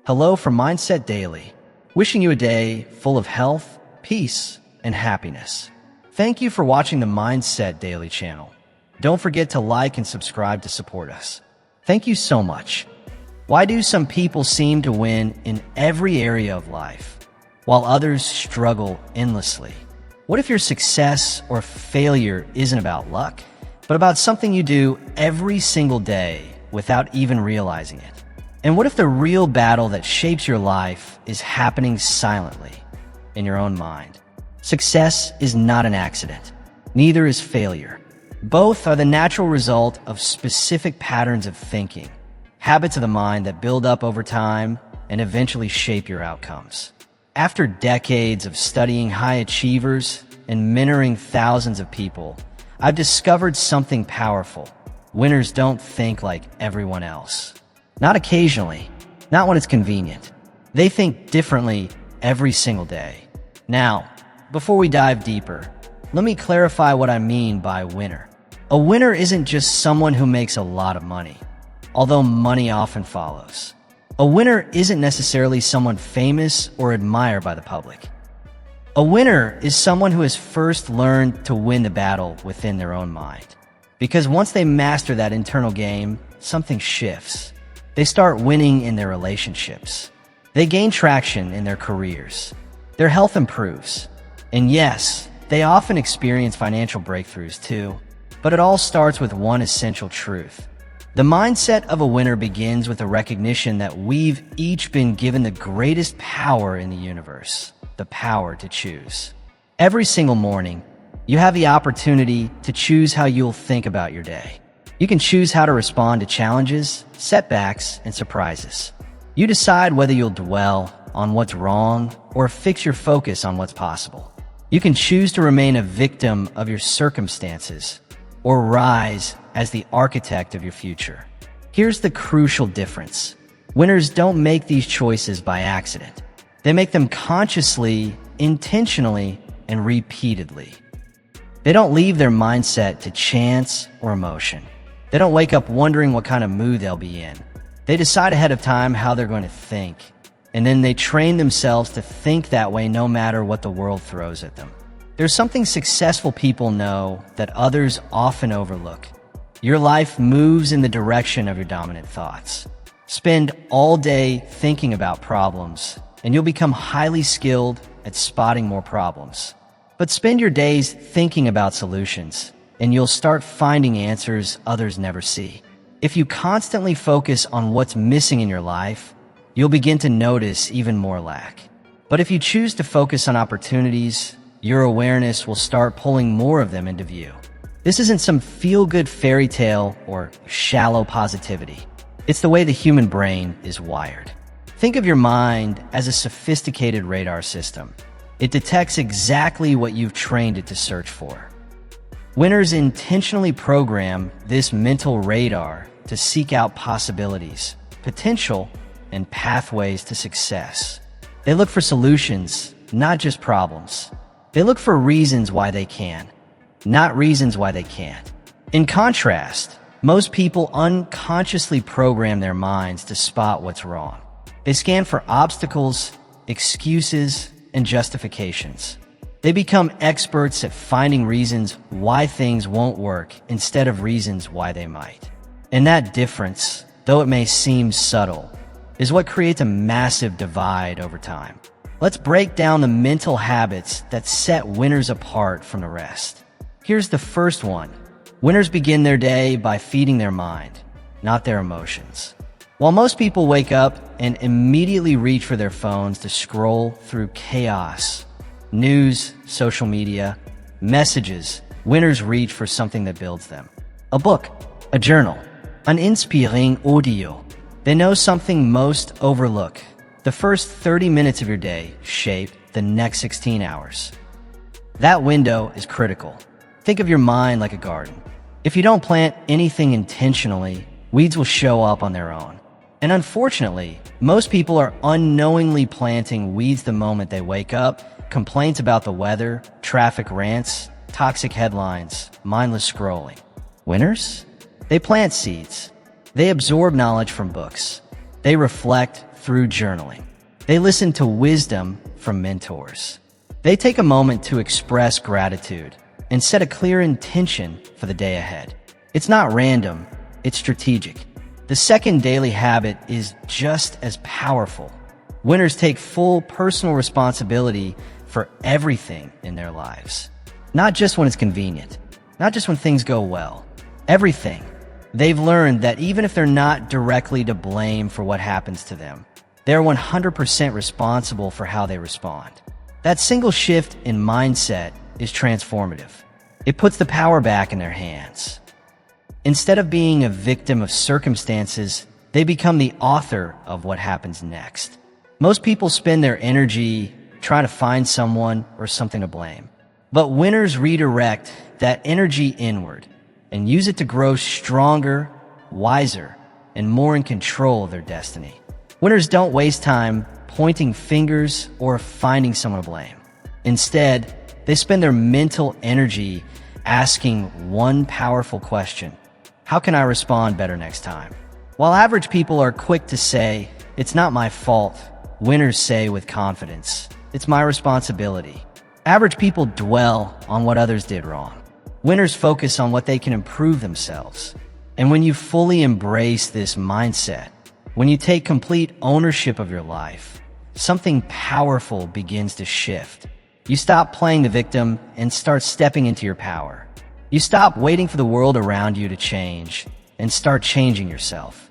Hello from Mindset Daily, wishing you a day full of health, peace, and happiness. Thank you for watching the Mindset Daily channel. Don't forget to like and subscribe to support us. Thank you so much. Why do some people seem to win in every area of life, while others struggle endlessly? What if your success or failure isn't about luck, but about something you do every single day without even realizing it? And what if the real battle that shapes your life is happening silently in your own mind? Success is not an accident. Neither is failure. Both are the natural result of specific patterns of thinking, habits of the mind that build up over time and eventually shape your outcomes. After decades of studying high achievers and mentoring thousands of people, I've discovered something powerful. Winners don't think like everyone else. Not occasionally, not when it's convenient. They think differently every single day. Now, before we dive deeper, let me clarify what I mean by winner. A winner isn't just someone who makes a lot of money, although money often follows. A winner isn't necessarily someone famous or admired by the public. A winner is someone who has first learned to win the battle within their own mind. Because once they master that internal game, something shifts. They start winning in their relationships. They gain traction in their careers. Their health improves. And yes, they often experience financial breakthroughs too. But it all starts with one essential truth. The mindset of a winner begins with the recognition that we've each been given the greatest power in the universe, the power to choose. Every single morning, you have the opportunity to choose how you'll think about your day. You can choose how to respond to challenges, setbacks, and surprises. You decide whether you'll dwell on what's wrong or fix your focus on what's possible. You can choose to remain a victim of your circumstances or rise as the architect of your future. Here's the crucial difference. Winners don't make these choices by accident. They make them consciously, intentionally, and repeatedly. They don't leave their mindset to chance or emotion. They don't wake up wondering what kind of mood they'll be in. They decide ahead of time how they're going to think, and then they train themselves to think that way no matter what the world throws at them. There's something successful people know that others often overlook. Your life moves in the direction of your dominant thoughts. Spend all day thinking about problems, and you'll become highly skilled at spotting more problems. But spend your days thinking about solutions, and you'll start finding answers others never see. If you constantly focus on what's missing in your life, you'll begin to notice even more lack. But if you choose to focus on opportunities, your awareness will start pulling more of them into view. This isn't some feel-good fairy tale or shallow positivity. It's the way the human brain is wired. Think of your mind as a sophisticated radar system. It detects exactly what you've trained it to search for. Winners intentionally program this mental radar to seek out possibilities, potential, and pathways to success. They look for solutions, not just problems. They look for reasons why they can, not reasons why they can't. In contrast, most people unconsciously program their minds to spot what's wrong. They scan for obstacles, excuses, and justifications. They become experts at finding reasons why things won't work instead of reasons why they might. And that difference, though it may seem subtle, is what creates a massive divide over time. Let's break down the mental habits that set winners apart from the rest. Here's the first one. Winners begin their day by feeding their mind, not their emotions. While most people wake up and immediately reach for their phones to scroll through chaos, news, social media, messages, winners reach for something that builds them. A book, a journal, an inspiring audio. They know something most overlook. The first 30 minutes of your day shape the next 16 hours. That window is critical. Think of your mind like a garden. If you don't plant anything intentionally, weeds will show up on their own. And unfortunately, most people are unknowingly planting weeds the moment they wake up. Complaints about the weather, traffic rants, toxic headlines, mindless scrolling. Winners? They plant seeds. They absorb knowledge from books. They reflect, through journaling. They listen to wisdom from mentors. They take a moment to express gratitude and set a clear intention for the day ahead. It's not random, it's strategic. The second daily habit is just as powerful. Winners take full personal responsibility for everything in their lives. Not just when it's convenient, not just when things go well. Everything. They've learned that even if they're not directly to blame for what happens to them, they're 100% responsible for how they respond. That single shift in mindset is transformative. It puts the power back in their hands. Instead of being a victim of circumstances, they become the author of what happens next. Most people spend their energy trying to find someone or something to blame. But winners redirect that energy inward and use it to grow stronger, wiser, and more in control of their destiny. Winners don't waste time pointing fingers or finding someone to blame. Instead, they spend their mental energy asking one powerful question: how can I respond better next time? While average people are quick to say, "It's not my fault," winners say with confidence, "It's my responsibility." Average people dwell on what others did wrong. Winners focus on what they can improve themselves. And when you fully embrace this mindset, when you take complete ownership of your life, something powerful begins to shift. You stop playing the victim and start stepping into your power. You stop waiting for the world around you to change and start changing yourself.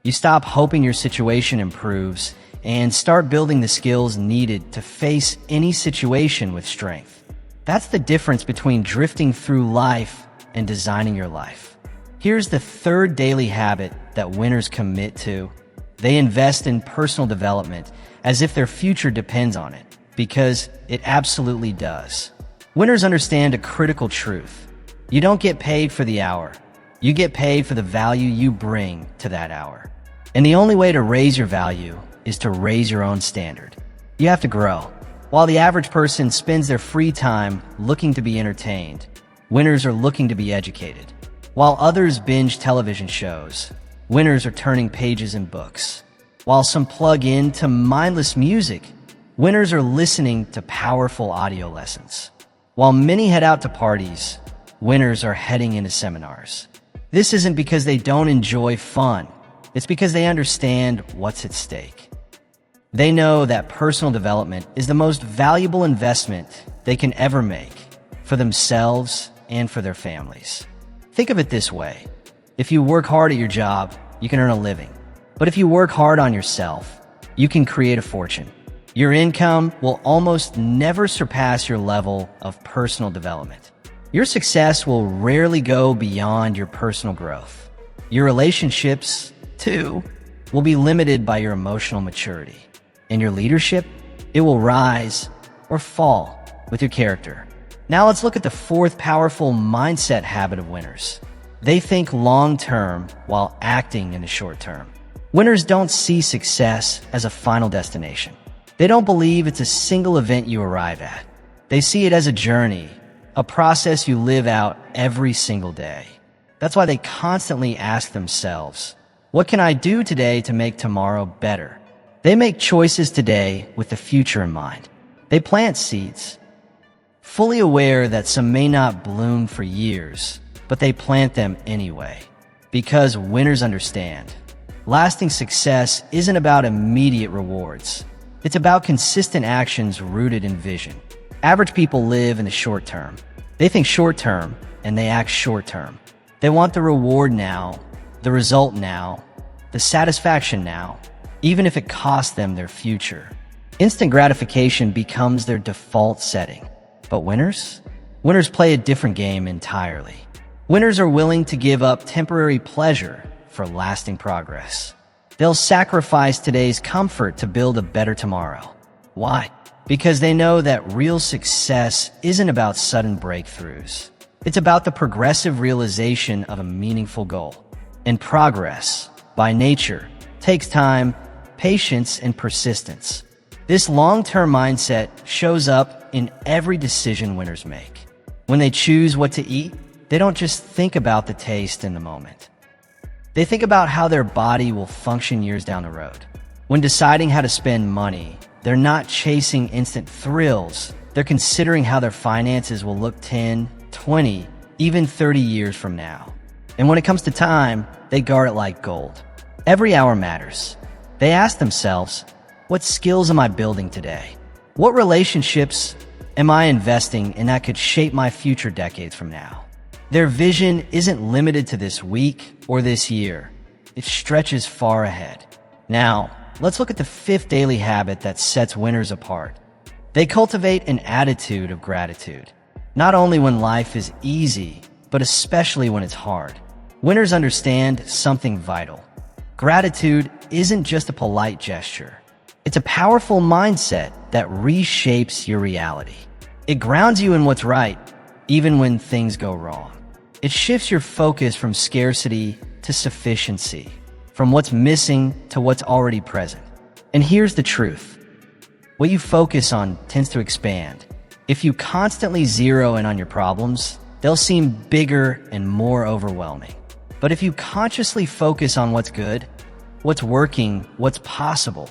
You stop hoping your situation improves and start building the skills needed to face any situation with strength. That's the difference between drifting through life and designing your life. Here's the third daily habit that winners commit to. They invest in personal development as if their future depends on it, because it absolutely does. Winners understand a critical truth. You don't get paid for the hour. You get paid for the value you bring to that hour. And the only way to raise your value is to raise your own standard. You have to grow. While the average person spends their free time looking to be entertained, winners are looking to be educated. While others binge television shows, winners are turning pages in books. While some plug in to mindless music, winners are listening to powerful audio lessons. While many head out to parties, winners are heading into seminars. This isn't because they don't enjoy fun. It's because they understand what's at stake. They know that personal development is the most valuable investment they can ever make for themselves and for their families. Think of it this way. If you work hard at your job, you can earn a living. But if you work hard on yourself, you can create a fortune. Your income will almost never surpass your level of personal development. Your success will rarely go beyond your personal growth. Your relationships, too, will be limited by your emotional maturity. And your leadership, it will rise or fall with your character. Now let's look at the fourth powerful mindset habit of winners. They think long-term while acting in the short term. Winners don't see success as a final destination. They don't believe it's a single event you arrive at. They see it as a journey, a process you live out every single day. That's why they constantly ask themselves, what can I do today to make tomorrow better? They make choices today with the future in mind. They plant seeds, fully aware that some may not bloom for years, but they plant them anyway. Because winners understand, lasting success isn't about immediate rewards. It's about consistent actions rooted in vision. Average people live in the short term. They think short term and they act short term. They want the reward now, the result now, the satisfaction now, even if it costs them their future. Instant gratification becomes their default setting. But winners? Winners play a different game entirely. Winners are willing to give up temporary pleasure for lasting progress. They'll sacrifice today's comfort to build a better tomorrow. Why? Because they know that real success isn't about sudden breakthroughs. It's about the progressive realization of a meaningful goal. And progress, by nature, takes time, patience, and persistence. This long-term mindset shows up in every decision winners make. When they choose what to eat, they don't just think about the taste in the moment. They think about how their body will function years down the road. When deciding how to spend money, they're not chasing instant thrills. They're considering how their finances will look 10, 20, even 30 years from now. And when it comes to time, they guard it like gold. Every hour matters. They ask themselves, what skills am I building today? What relationships am I investing in that could shape my future decades from now? Their vision isn't limited to this week or this year. It stretches far ahead. Now, let's look at the fifth daily habit that sets winners apart. They cultivate an attitude of gratitude, not only when life is easy, but especially when it's hard. Winners understand something vital. Gratitude isn't just a polite gesture. It's a powerful mindset that reshapes your reality. It grounds you in what's right, even when things go wrong. It shifts your focus from scarcity to sufficiency, from what's missing to what's already present. And here's the truth. What you focus on tends to expand. If you constantly zero in on your problems, they'll seem bigger and more overwhelming. But if you consciously focus on what's good, what's working, what's possible,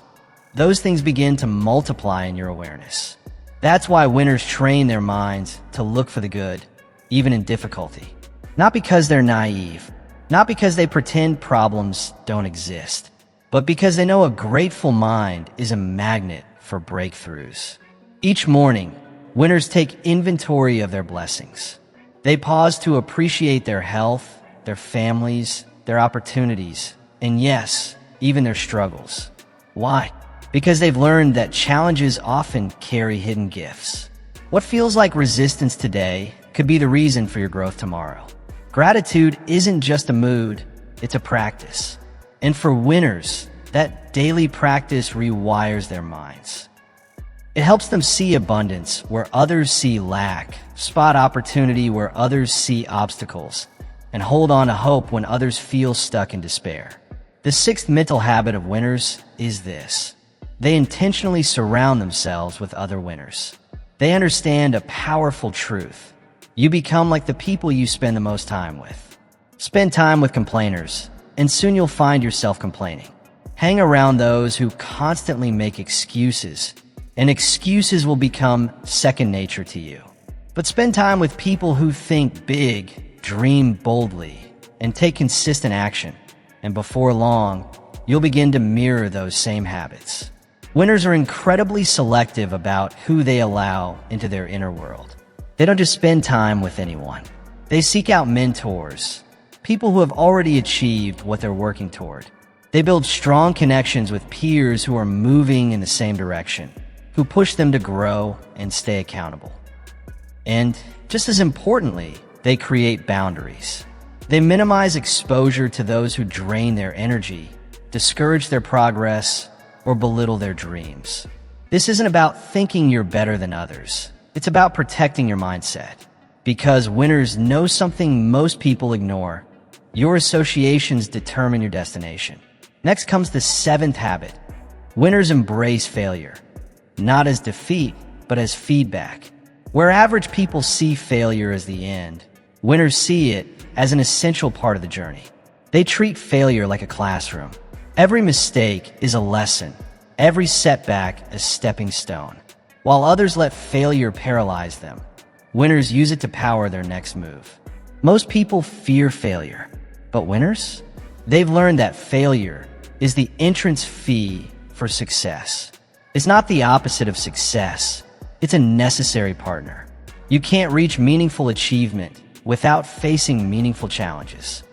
those things begin to multiply in your awareness. That's why winners train their minds to look for the good, even in difficulty. Not because they're naive, not because they pretend problems don't exist, but because they know a grateful mind is a magnet for breakthroughs. Each morning, winners take inventory of their blessings. They pause to appreciate their health, their families, their opportunities, and yes, even their struggles. Why? Because they've learned that challenges often carry hidden gifts. What feels like resistance today could be the reason for your growth tomorrow. Gratitude isn't just a mood, it's a practice. And for winners, that daily practice rewires their minds. It helps them see abundance where others see lack, spot opportunity where others see obstacles, and hold on to hope when others feel stuck in despair. The sixth mental habit of winners is this. They intentionally surround themselves with other winners. They understand a powerful truth. You become like the people you spend the most time with. Spend time with complainers, and soon you'll find yourself complaining. Hang around those who constantly make excuses, and excuses will become second nature to you. But spend time with people who think big, dream boldly, and take consistent action. And before long, you'll begin to mirror those same habits. Winners are incredibly selective about who they allow into their inner world. They don't just spend time with anyone. They seek out mentors, people who have already achieved what they're working toward. They build strong connections with peers who are moving in the same direction, who push them to grow and stay accountable. And just as importantly, they create boundaries. They minimize exposure to those who drain their energy, discourage their progress, or belittle their dreams. This isn't about thinking you're better than others. It's about protecting your mindset. Because winners know something most people ignore. Your associations determine your destination. Next comes the seventh habit. Winners embrace failure, not as defeat, but as feedback. Where average people see failure as the end, winners see it as an essential part of the journey. They treat failure like a classroom. Every mistake is a lesson, every setback a stepping stone. While others let failure paralyze them, winners use it to power their next move. Most people fear failure, but winners? They've learned that failure is the entrance fee for success. It's not the opposite of success. It's a necessary partner. You can't reach meaningful achievement without facing meaningful challenges.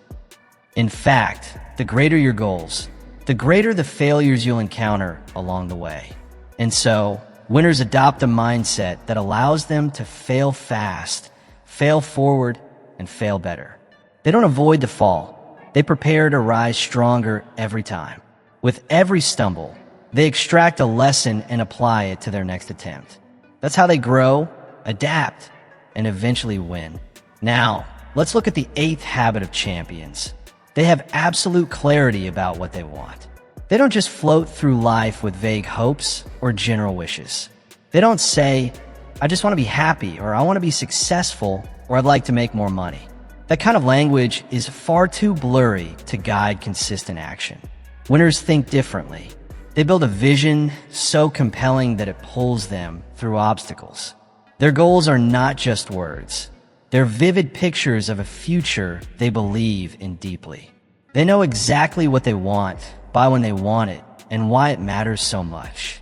In fact, the greater your goals, the greater the failures you'll encounter along the way. And so, winners adopt a mindset that allows them to fail fast, fail forward, and fail better. They don't avoid the fall. They prepare to rise stronger every time. With every stumble, they extract a lesson and apply it to their next attempt. That's how they grow, adapt, and eventually win. Now, let's look at the eighth habit of champions. They have absolute clarity about what they want. They don't just float through life with vague hopes or general wishes. They don't say, I just want to be happy, or I want to be successful, or I'd like to make more money. That kind of language is far too blurry to guide consistent action. Winners think differently. They build a vision so compelling that it pulls them through obstacles. Their goals are not just words. They're vivid pictures of a future they believe in deeply. They know exactly what they want, by when they want it, and why it matters so much.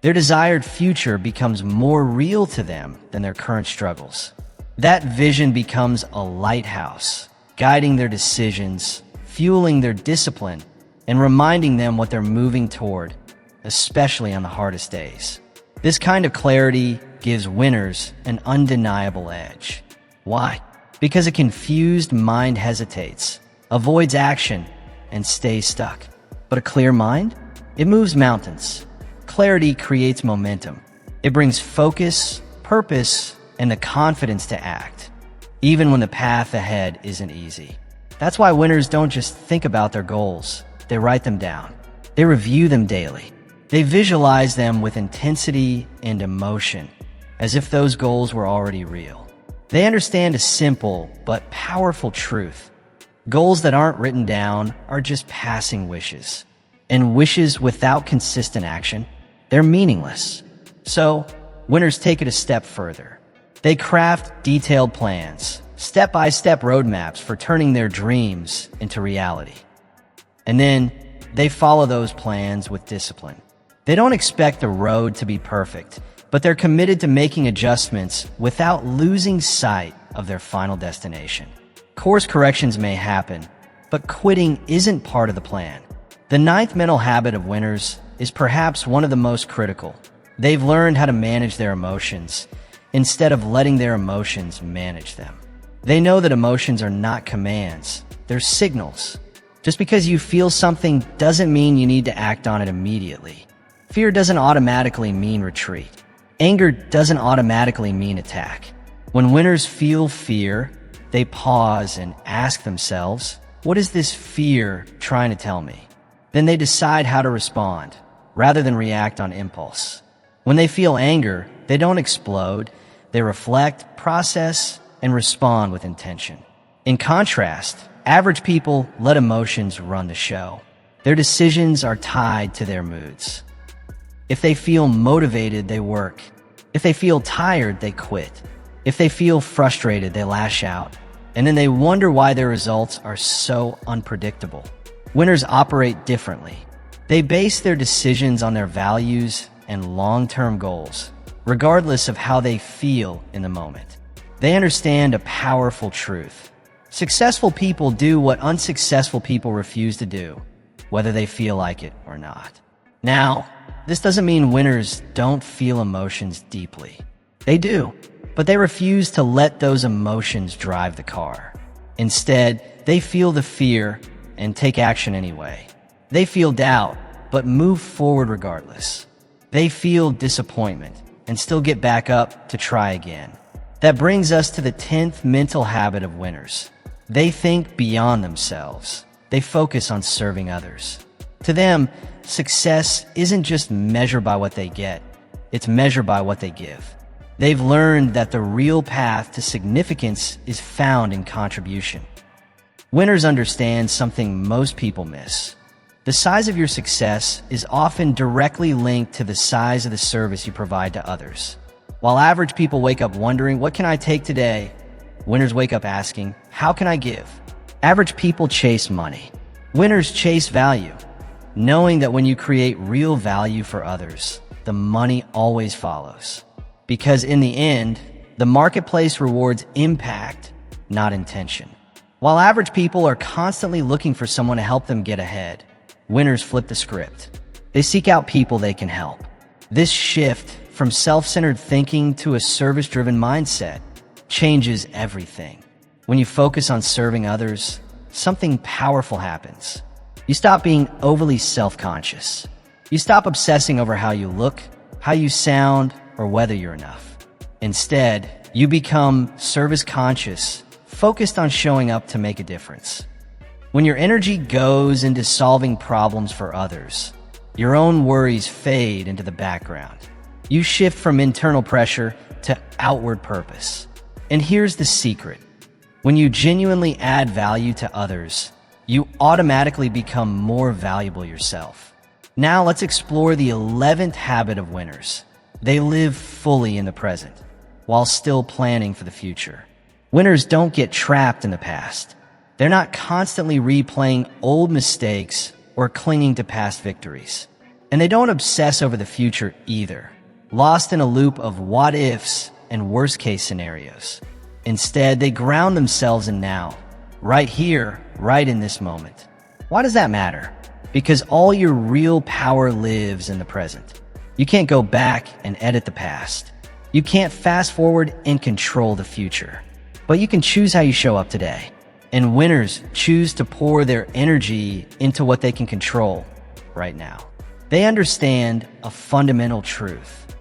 Their desired future becomes more real to them than their current struggles. That vision becomes a lighthouse, guiding their decisions, fueling their discipline, and reminding them what they're moving toward, especially on the hardest days. This kind of clarity gives winners an undeniable edge. Why? Because a confused mind hesitates, avoids action, and stays stuck. But a clear mind? It moves mountains. Clarity creates momentum. It brings focus, purpose, and the confidence to act, even when the path ahead isn't easy. That's why winners don't just think about their goals. They write them down. They review them daily. They visualize them with intensity and emotion, as if those goals were already real. They understand a simple but powerful truth. Goals that aren't written down are just passing wishes. And wishes without consistent action, they're meaningless. So, winners take it a step further. They craft detailed plans, step-by-step roadmaps for turning their dreams into reality. And then, they follow those plans with discipline. They don't expect the road to be perfect, but they're committed to making adjustments without losing sight of their final destination. Course corrections may happen, but quitting isn't part of the plan. The ninth mental habit of winners is perhaps one of the most critical. They've learned how to manage their emotions instead of letting their emotions manage them. They know that emotions are not commands, they're signals. Just because you feel something doesn't mean you need to act on it immediately. Fear doesn't automatically mean retreat. Anger doesn't automatically mean attack. When winners feel fear, they pause and ask themselves, what is this fear trying to tell me? Then they decide how to respond, rather than react on impulse. When they feel anger, they don't explode. They reflect, process, and respond with intention. In contrast, average people let emotions run the show. Their decisions are tied to their moods. If they feel motivated, they work. If they feel tired, they quit. If they feel frustrated, they lash out. And then they wonder why their results are so unpredictable. Winners operate differently. They base their decisions on their values and long-term goals, regardless of how they feel in the moment. They understand a powerful truth. Successful people do what unsuccessful people refuse to do, whether they feel like it or not. Now, this doesn't mean winners don't feel emotions deeply. They do, but they refuse to let those emotions drive the car. Instead, they feel the fear and take action anyway. They feel doubt, but move forward regardless. They feel disappointment and still get back up to try again. That brings us to the 10th mental habit of winners. They think beyond themselves. They focus on serving others. To them, success isn't just measured by what they get, it's measured by what they give. They've learned that the real path to significance is found in contribution. Winners understand something most people miss. The size of your success is often directly linked to the size of the service you provide to others. While average people wake up wondering, what can I take today? Winners wake up asking, how can I give? Average people chase money. Winners chase value, knowing that when you create real value for others, the money always follows. Because in the end, the marketplace rewards impact, not intention. While average people are constantly looking for someone to help them get ahead, winners flip the script. They seek out people they can help. This shift from self-centered thinking to a service-driven mindset changes everything. When you focus on serving others, something powerful happens. You stop being overly self-conscious. You stop obsessing over how you look, how you sound, or whether you're enough. Instead, you become service-conscious, focused on showing up to make a difference. When your energy goes into solving problems for others, your own worries fade into the background. You shift from internal pressure to outward purpose. And here's the secret. When you genuinely add value to others, you automatically become more valuable yourself. Now let's explore the 11th habit of winners. They live fully in the present, while still planning for the future. Winners don't get trapped in the past. They're not constantly replaying old mistakes or clinging to past victories. And they don't obsess over the future either, lost in a loop of what-ifs and worst-case scenarios. Instead, they ground themselves in now, right here, right in this moment. Why does that matter? Because all your real power lives in the present. You can't go back and edit the past. You can't fast forward and control the future. But you can choose how you show up today. And winners choose to pour their energy into what they can control right now. They understand a fundamental truth.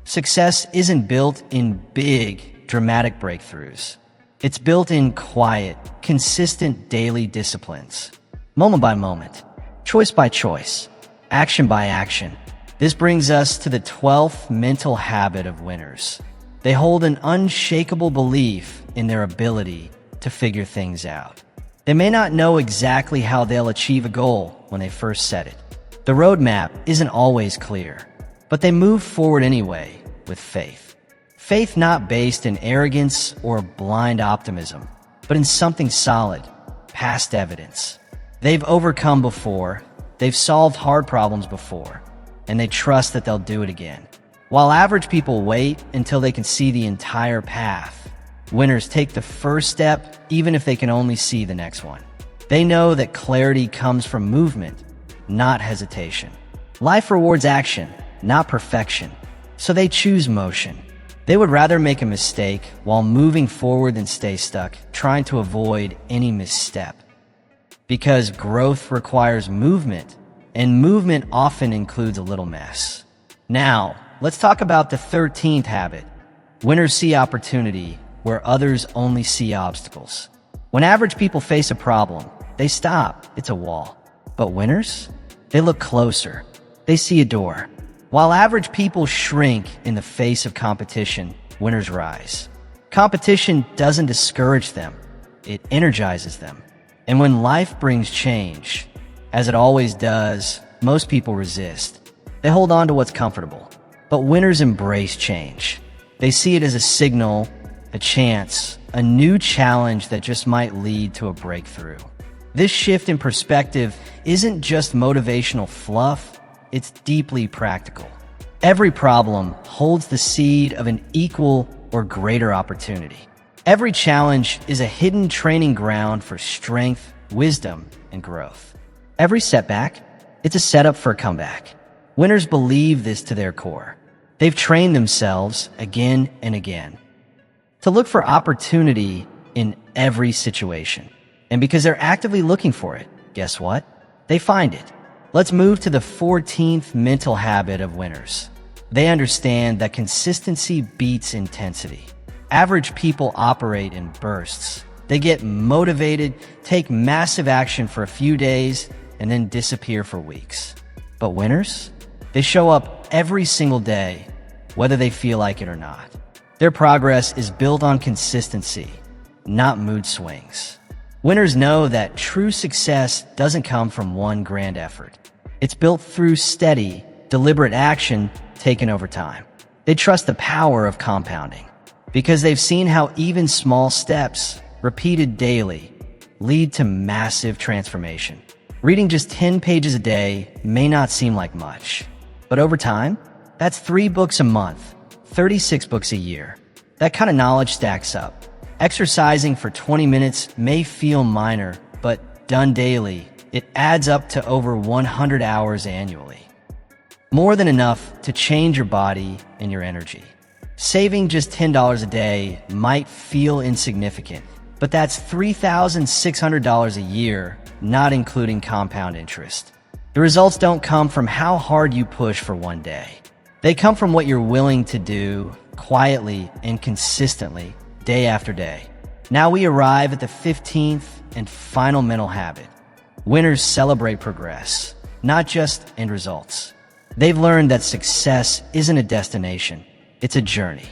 Success isn't built in big, dramatic breakthroughs. It's built in quiet, consistent daily disciplines. Moment by moment, choice by choice, action by action. This brings us to the 12th mental habit of winners. They hold an unshakable belief in their ability to figure things out. They may not know exactly how they'll achieve a goal when they first set it. The roadmap isn't always clear, but they move forward anyway with faith. Faith not based in arrogance or blind optimism, but in something solid, past evidence. They've overcome before, they've solved hard problems before, and they trust that they'll do it again. While average people wait until they can see the entire path, winners take the first step even if they can only see the next one. They know that clarity comes from movement, not hesitation. Life rewards action, not perfection, so they choose motion. They would rather make a mistake while moving forward than stay stuck, trying to avoid any misstep. Because growth requires movement, and movement often includes a little mess. Now, let's talk about the 13th habit. Winners see opportunity where others only see obstacles. When average people face a problem, they stop. It's a wall. But winners? They look closer. They see a door. While average people shrink in the face of competition, winners rise. Competition doesn't discourage them. It energizes them. And when life brings change, as it always does, most people resist. They hold on to what's comfortable. But winners embrace change. They see it as a signal, a chance, a new challenge that just might lead to a breakthrough. This shift in perspective isn't just motivational fluff, it's deeply practical. Every problem holds the seed of an equal or greater opportunity. Every challenge is a hidden training ground for strength, wisdom, and growth. Every setback, it's a setup for a comeback. Winners believe this to their core. They've trained themselves again and again to look for opportunity in every situation. And because they're actively looking for it, guess what? They find it. Let's move to the 14th mental habit of winners. They understand that consistency beats intensity. Average people operate in bursts. They get motivated, take massive action for a few days, and then disappear for weeks. But winners? They show up every single day, whether they feel like it or not. Their progress is built on consistency, not mood swings. Winners know that true success doesn't come from one grand effort. It's built through steady, deliberate action taken over time. They trust the power of compounding because they've seen how even small steps, repeated daily, lead to massive transformation. Reading just 10 pages a day may not seem like much, but over time, that's 3 books a month, 36 books a year. That kind of knowledge stacks up. Exercising for 20 minutes may feel minor, but done daily, it adds up to over 100 hours annually. More than enough to change your body and your energy. Saving just $10 a day might feel insignificant, but that's $3,600 a year, not including compound interest. The results don't come from how hard you push for one day. They come from what you're willing to do quietly and consistently, day after day. Now we arrive at the 15th and final mental habit. Winners celebrate progress, not just end results. They've learned that success isn't a destination, it's a journey.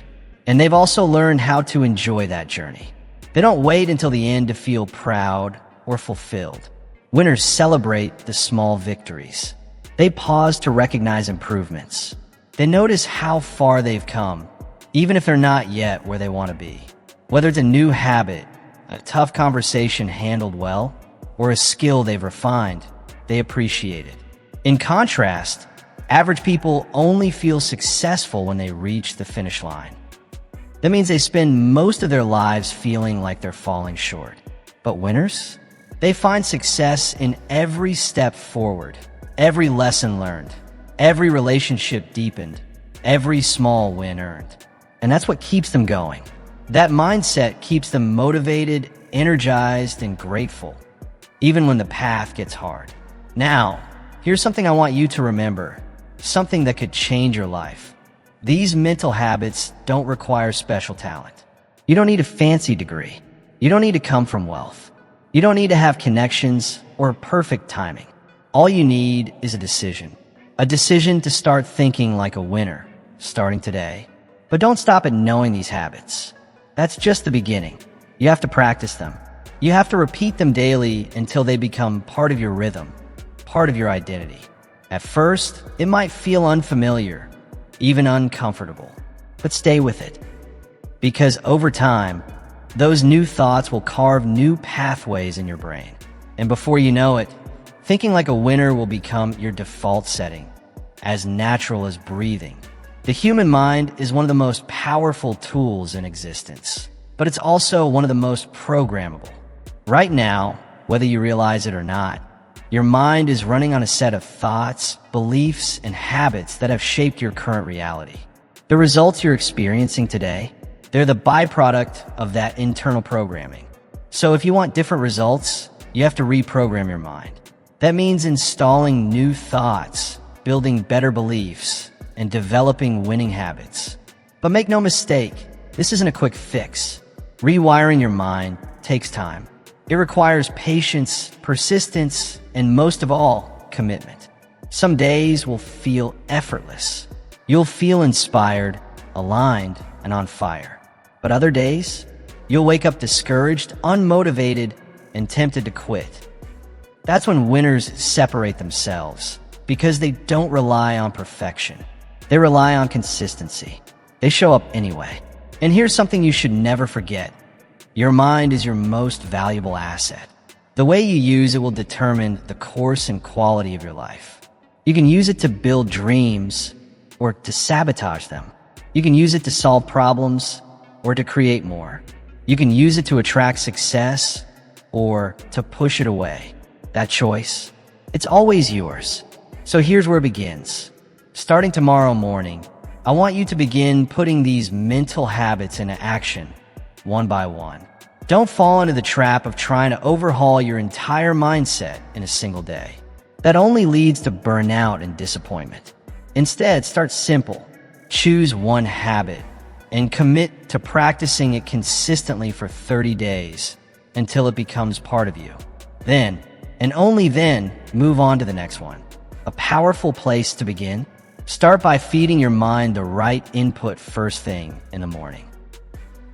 And they've also learned how to enjoy that journey. They don't wait until the end to feel proud or fulfilled. Winners celebrate the small victories. They pause to recognize improvements. They notice how far they've come, even if they're not yet where they want to be. Whether it's a new habit, a tough conversation handled well, or a skill they've refined, they appreciate it. In contrast, average people only feel successful when they reach the finish line. That means they spend most of their lives feeling like they're falling short. But winners? They find success in every step forward, every lesson learned, every relationship deepened, every small win earned. And that's what keeps them going. That mindset keeps them motivated, energized, and grateful, even when the path gets hard. Now, here's something I want you to remember, something that could change your life. These mental habits don't require special talent. You don't need a fancy degree. You don't need to come from wealth. You don't need to have connections or perfect timing. All you need is a decision to start thinking like a winner, starting today. But don't stop at knowing these habits. That's just the beginning. You have to practice them. You have to repeat them daily until they become part of your rhythm, part of your identity. At first, it might feel unfamiliar, even uncomfortable, but stay with it. Because over time, those new thoughts will carve new pathways in your brain. And before you know it, thinking like a winner will become your default setting, as natural as breathing. The human mind is one of the most powerful tools in existence, but it's also one of the most programmable. Right now, whether you realize it or not, your mind is running on a set of thoughts, beliefs, and habits that have shaped your current reality. The results you're experiencing today, they're the byproduct of that internal programming. So if you want different results, you have to reprogram your mind. That means installing new thoughts, building better beliefs, and developing winning habits. But make no mistake, this isn't a quick fix. Rewiring your mind takes time. It requires patience, persistence, and most of all, commitment. Some days will feel effortless. You'll feel inspired, aligned, and on fire. But other days, you'll wake up discouraged, unmotivated, and tempted to quit. That's when winners separate themselves, because they don't rely on perfection. They rely on consistency. They show up anyway. And here's something you should never forget. Your mind is your most valuable asset. The way you use it will determine the course and quality of your life. You can use it to build dreams or to sabotage them. You can use it to solve problems or to create more. You can use it to attract success or to push it away. That choice, it's always yours. So here's where it begins. Starting tomorrow morning, I want you to begin putting these mental habits into action, one by one. Don't fall into the trap of trying to overhaul your entire mindset in a single day. That only leads to burnout and disappointment. Instead, start simple. Choose one habit and commit to practicing it consistently for 30 days until it becomes part of you. Then, and only then, move on to the next one. A powerful place to begin? Start by feeding your mind the right input first thing in the morning.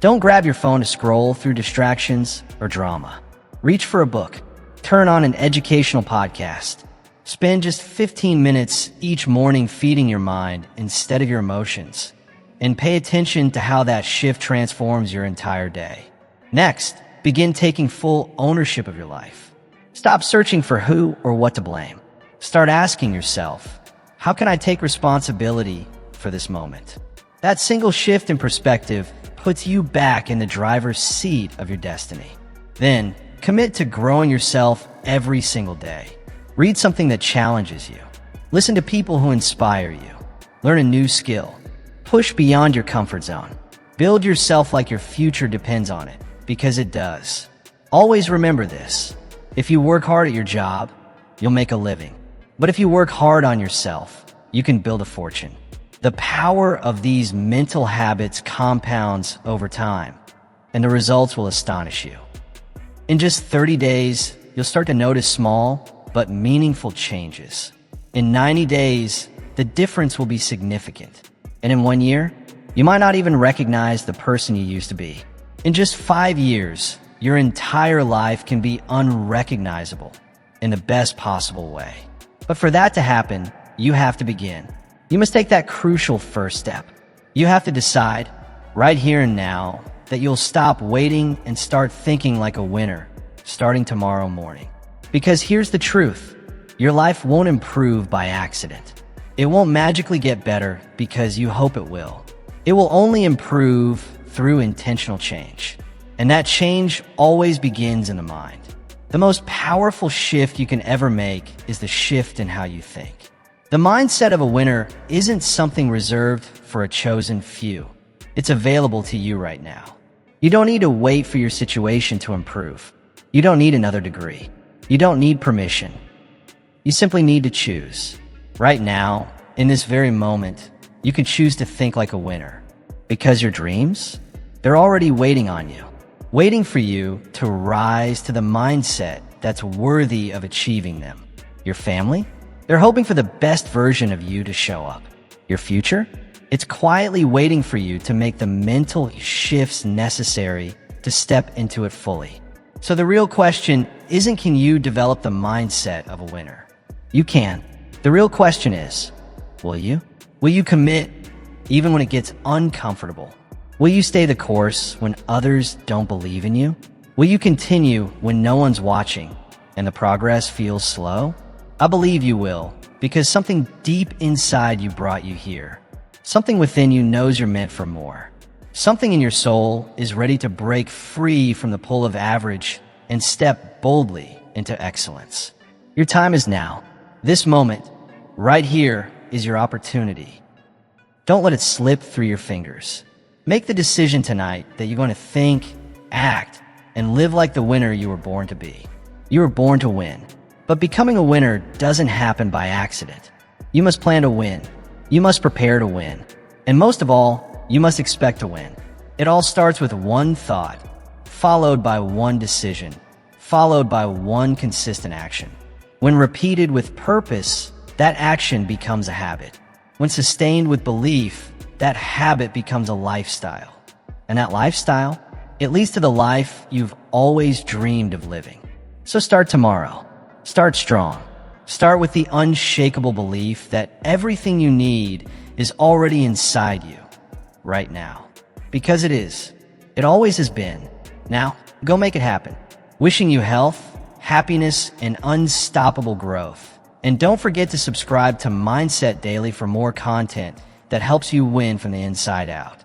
Don't grab your phone to scroll through distractions or drama. Reach for a book. Turn on an educational podcast. Spend just 15 minutes each morning feeding your mind instead of your emotions. And pay attention to how that shift transforms your entire day. Next, begin taking full ownership of your life. Stop searching for who or what to blame. Start asking yourself, how can I take responsibility for this moment? That single shift in perspective puts you back in the driver's seat of your destiny. Then, commit to growing yourself every single day. Read something that challenges you. Listen to people who inspire you. Learn a new skill. Push beyond your comfort zone. Build yourself like your future depends on it, because it does. Always remember this. If you work hard at your job, you'll make a living. But if you work hard on yourself, you can build a fortune. The power of these mental habits compounds over time, and the results will astonish you. In just 30 days, you'll start to notice small but meaningful changes. In 90 days, the difference will be significant. And in 1 year, you might not even recognize the person you used to be. In just 5 years, your entire life can be unrecognizable in the best possible way. But for that to happen, you have to begin. You must take that crucial first step. You have to decide, right here and now, that you'll stop waiting and start thinking like a winner, starting tomorrow morning. Because here's the truth. Your life won't improve by accident. It won't magically get better because you hope it will. It will only improve through intentional change. And that change always begins in the mind. The most powerful shift you can ever make is the shift in how you think. The mindset of a winner isn't something reserved for a chosen few. It's available to you right now. You don't need to wait for your situation to improve. You don't need another degree. You don't need permission. You simply need to choose. Right now, in this very moment, you can choose to think like a winner. Because your dreams, they're already waiting on you, waiting for you to rise to the mindset that's worthy of achieving them. Your family, they're hoping for the best version of you to show up. Your future, it's quietly waiting for you to make the mental shifts necessary to step into it fully. So the real question isn't, can you develop the mindset of a winner? You can. The real question is, will you? Will you commit even when it gets uncomfortable? Will you stay the course when others don't believe in you? Will you continue when no one's watching and the progress feels slow? I believe you will, because something deep inside you brought you here. Something within you knows you're meant for more. Something in your soul is ready to break free from the pull of average and step boldly into excellence. Your time is now. This moment, right here, is your opportunity. Don't let it slip through your fingers. Make the decision tonight that you're going to think, act, and live like the winner you were born to be. You were born to win. But becoming a winner doesn't happen by accident. You must plan to win. You must prepare to win. And most of all, you must expect to win. It all starts with one thought, followed by one decision, followed by one consistent action. When repeated with purpose, that action becomes a habit. When sustained with belief, that habit becomes a lifestyle. And that lifestyle, it leads to the life you've always dreamed of living. So start tomorrow. Start strong. Start with the unshakable belief that everything you need is already inside you, right now. Because it is. It always has been. Now, go make it happen. Wishing you health, happiness, and unstoppable growth. And don't forget to subscribe to Mindset Daily for more content that helps you win from the inside out.